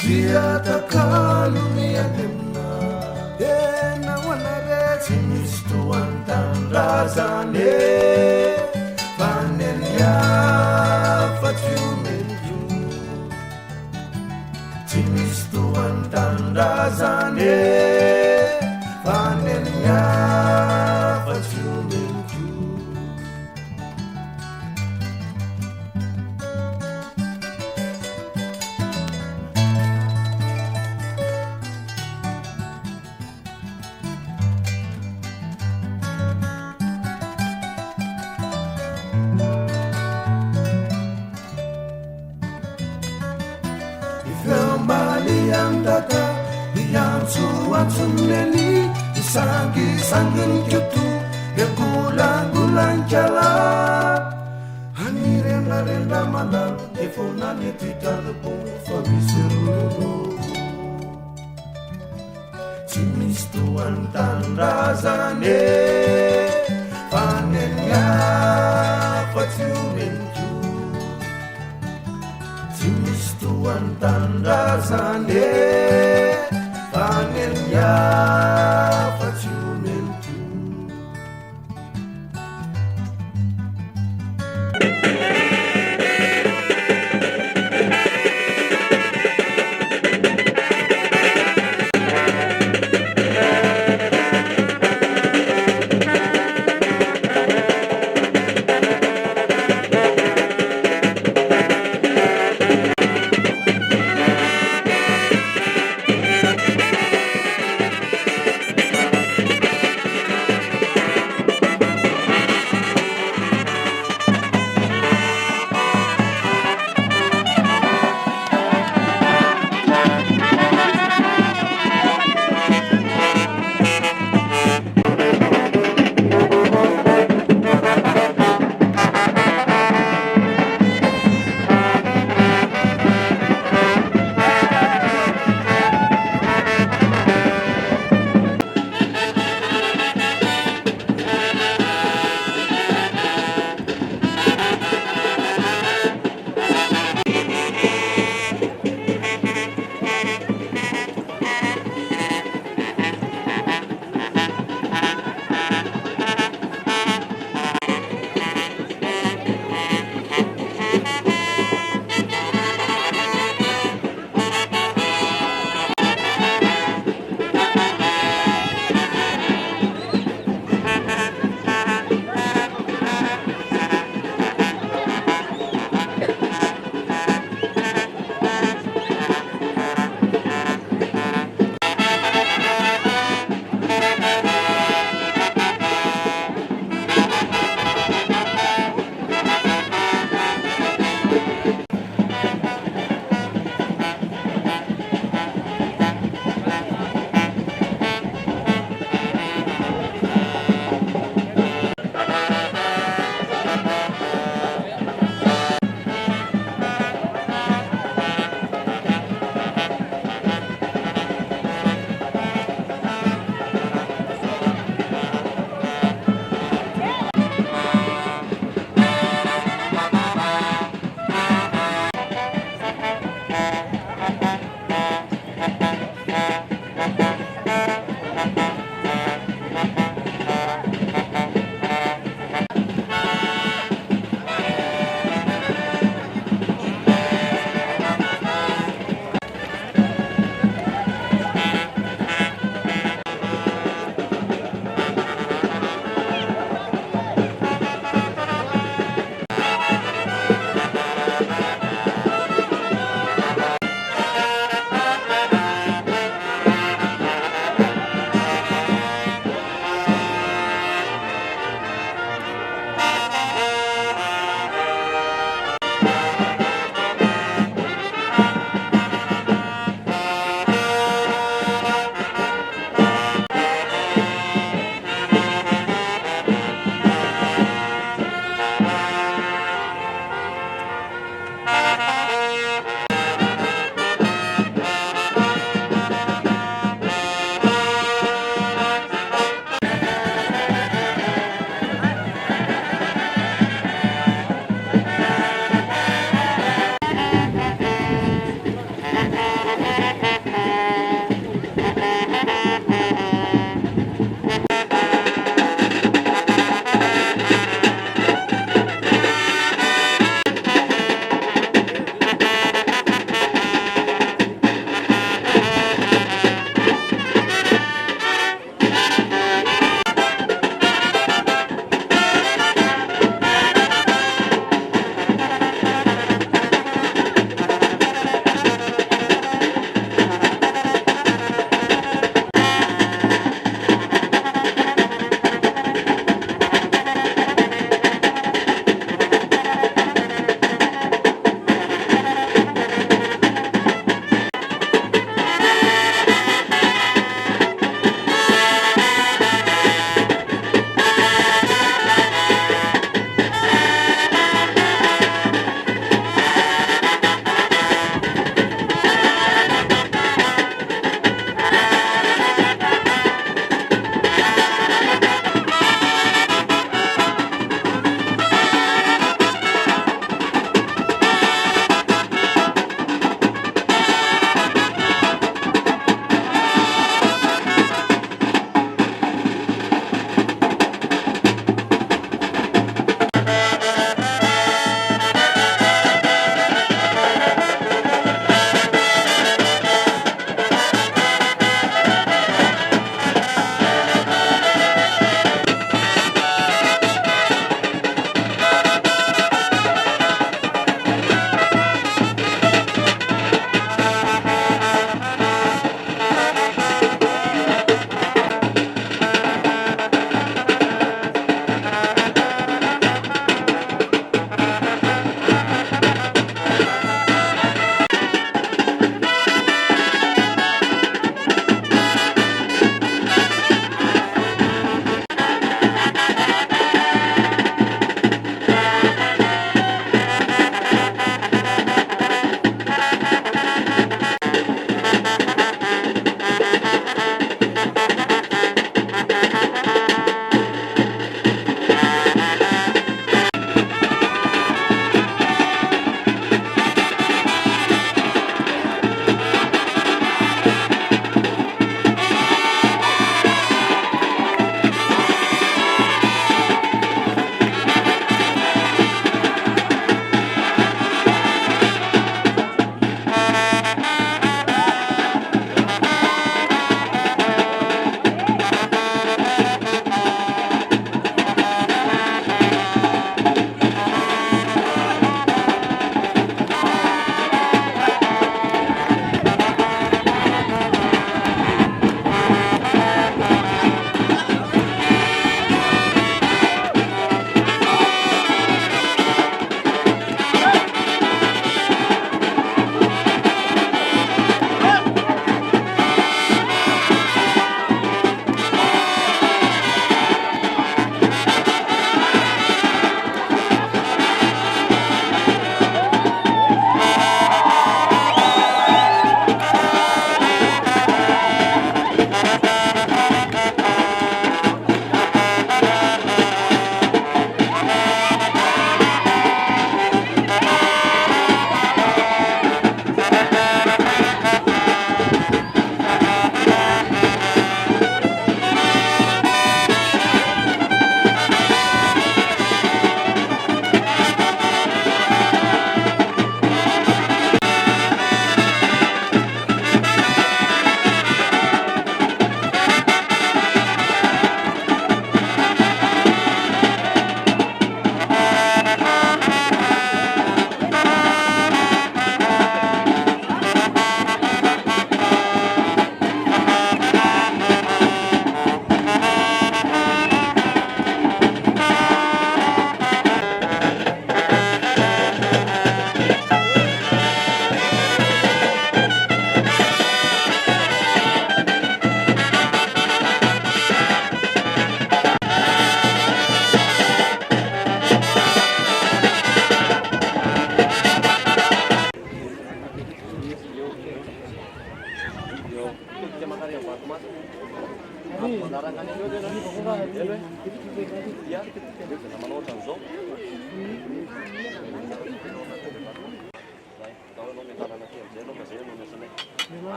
Tiatakalunianina Ena wanareti mistu antandrazane Vanenya fatiumenju Timistu antandrazane Vanenya fatiumenju Yandaka, Yansuatuneli, Sangin Kutu, Yagulan Jala, Hanirena Renda Mandal, Efonani Titalabu, Fabisuru, Timistu Antandrazane, Fanenya, Fatiumenju. Timistu antandrazane Vanenya fatiumentu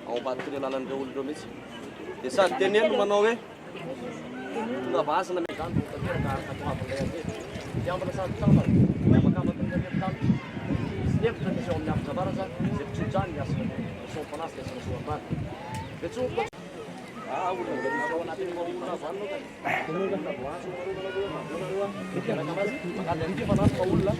ao ambadik'ireo lalan'ireo olon'ireo mihitsy dia sady teneno manao hoe tonga vasana mezany tanteraka katoavin'ilay ande dia ambana sady tama makamatrin'ireo tamy sy hevitra misy eo amin'ny avin-javara zany izay pitsodrany miasana rasoampanasy miasana rasoarindrano dia tsoko olona misy ao anatin'ny olona avanonao makady an'ity fanasy fa olona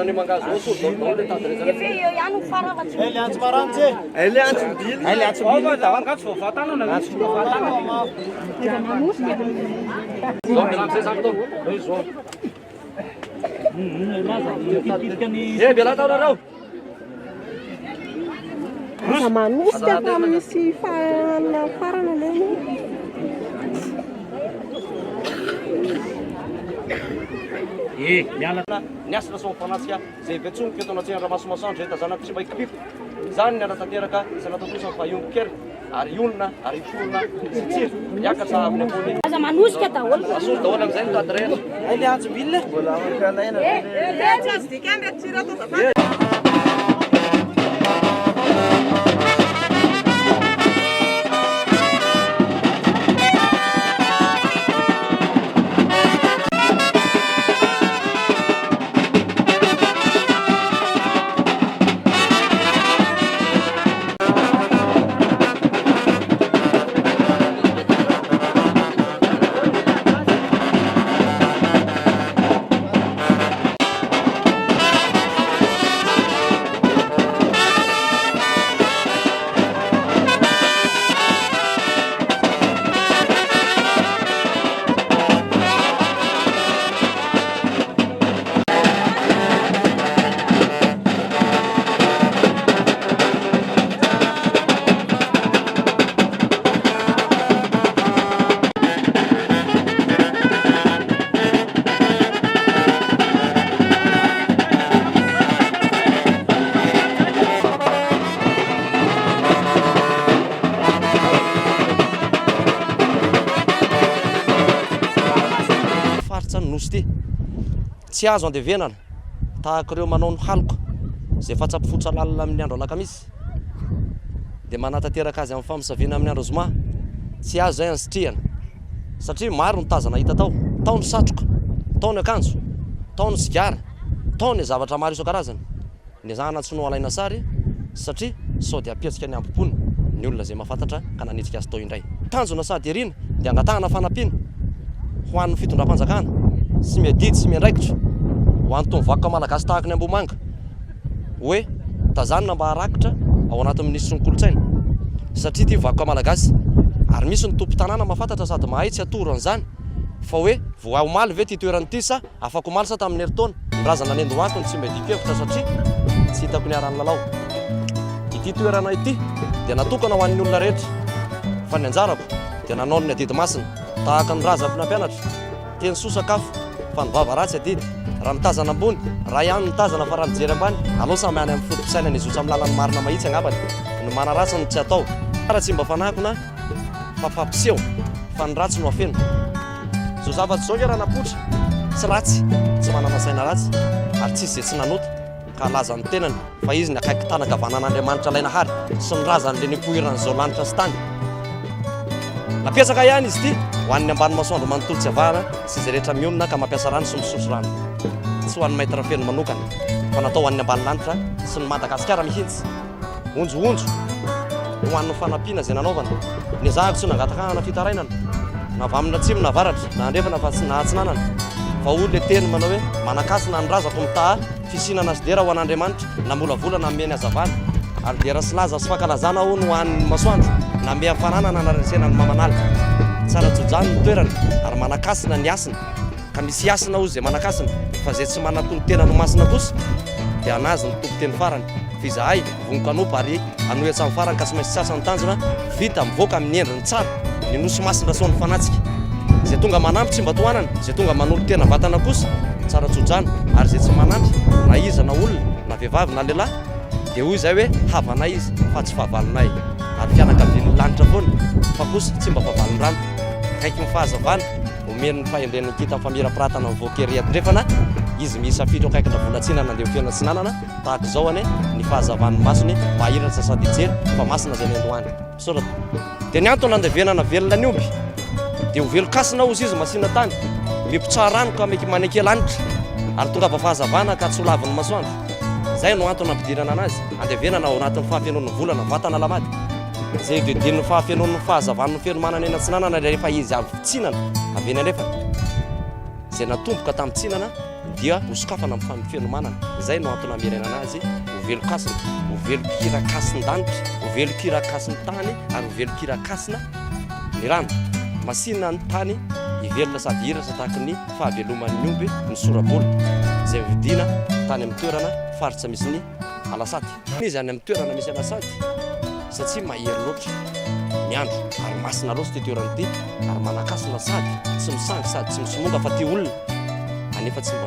Nani mangazo osso não le tanto reserva. Io hanno farava tu. Ele antes marante. Ele antes bil. Ele antes bil. Vai dar antes for fatano na antes for fatano. Era uma música. Só que não sei sabe do. Dois só. É, bela tá não. Sama música kami si farana lele. Miala niasana rasoampanatry zay vetsony ketona tsena ramasomasantra eta zanako tsy maikipiko zany niara tanteraka sanatotosany fa iombokera ary olona ary folona sy tsiro miakatra amin'ny ambony Aza manosika daholo. asolo daholo amin'izay ny tady rehetra Ele antes bille. Nosy tsy azo andevenana tahaka ireo manao ny haloko zay fatsapifotra lalina amin'ny andro alakamisy dia manatanteraka azy amin'ny famisaviana amin'ny andro zoma tsy azo zay ansitrihana satria maro ny tazana hita tao ny satroka tao ny akanjo tao ny sigara tao ny zavatra maro isan-karazany ny zahana tsy no alaina sary satria sao dia apiatsika ny ampopony ny olona zay mahafantatra ka nanitsika azy tao indray tanjona sady erina dia angatahana fanampiana ho an'ny fitondram-panjakana sy miadidy sy miandraikitra ho an'itony vakoka malagasy tahaka ny Ambomanga hoe tazanina mba harakitra ao anatin'ny ministry ny kolotsaina satria ty vakoka malagasy ary misy ny tompo tanàna mahafantatra sady mahay tsy atoro an'izany fa hoe voa omaly ve ty toerany ity sa afaka omaly sa tamin'ny heritaona nrazana ny andohantony tsy medikevitra satria tsy hitako ny aran'ny lalao ity toerana ity dia natokana ho an'ny olona rehetra fa ny anjarako dia nanao ny adidy masina tahaka ny razapina mpianatra teny sosakafo fa ny vava ratsy adidy raha mitazana ambony raha ihany mitazana fa raha mijery ambany alao samy any amin'ny fotom-pisaina ny izotra amin'ny lalany marina mahitsy angambany ny mana ratsy ny tsy atao raha tsy mba fanahiko na fampiseho fa ny ratsy no afeno zo zava-tsy zao raha napotra tsy ratsy tsy manana saina ratsy ary tsisy izay tsy nanota ka lazany tenany fa izy ny akaiky tanagavanan'Andriamanitra lainahary sy ny razan'le nipoiran'izao lanitra sy tany napiasaka ihany izy ity ho an'ny ambany masoandro manontolo tsy avahana sy izay rehetra mionona ka mampiasa rano sy misoso rano tsy ho an'ny maître feno manokana fa natao ho an'ny ambany lanitra sy ny Madagasikara mihitsy onjoonjo ho an'ny fanampiana izay nanaovana ny zahako tsy nangatakahana fitarainana na avy amin'ny atsimo na varatra na andrefana fa tsy nahatsinanana fa olona teny manao hoe manakasina ny razako mitaha fisinana sy dera ho an'Andriamanitra na molavolana ameny azavana ary dera sy laza sy fankalazana ho no an'ny masoandro na me hafananana naresena ny mamanala tsara jojany ny toerana ary manakasina ny asina ka misy asina ho izay manakasina fa zay tsy manatony tena no masina kosa dia anazy ny tompo teny farany fizahay vonikanopa ary anoetsy amin'ny farany ka tsy maintsy sasany tanjona vita mivoaka amin'ny endriny tsara ny Anosimasina soa ny fanatsika zay tonga manampy tsy mba tohanana zay tonga manolo tena vatana kosa tsara jojany ary zay tsy manampy na iza na olona na vehivavy na lehilahy dia hoy izay hoe havanay izy fa tsy fahavalonay ary fianakavian'ny lanitra foana fa kosa tsy mba fahavalon-drano akaiky ny fahazavana omeny ny fahendren'ny kita famirapiratana ny voakeryadrefana izy miisa fitro akaikina volatsina nandeha fiaina tsinanana tahaka izao ane ny fahazavan'ny masony mahiratra sady jery fa masina zay ny andohany sorata dia ny antony andevenana velona ny omby dia ho velokasina ozy izy masina tany mipitsara rano ka meky maneke lanitra ary tonga fahazavana ka tsy ho lavin'ny masoandro zay no antony ampidirana anazy andevenana ao anatin'ny fahafenon'ny volana vatana lamady zay dedin'ny fahafenon'ny fahazavan'ny fenomanana eny antsinanana rehefa izy avy tsinana avy eny andrefa zay natomboka tamin'ny tsinana dia hosokafana amin'ny fenomanana zay no antony amerena anazy ho velokasina ho velokirakasin-danitra ho velokirakasin'ny tany ary ho velokirakasin ny rano Masina ny tany ivelona sady hiratra tahaka ny fahaveloman'ny omby ny sorabola zay vidina tany amin'ny toerana faritra misy ny alasaty izy any amin'ny toerana misy alasaty satria mahery loatra ny andro ary masina loatra ty toerana ity ary manakasina sady tsy misangy sady tsy misomonga fa ty olona anefa tsy mba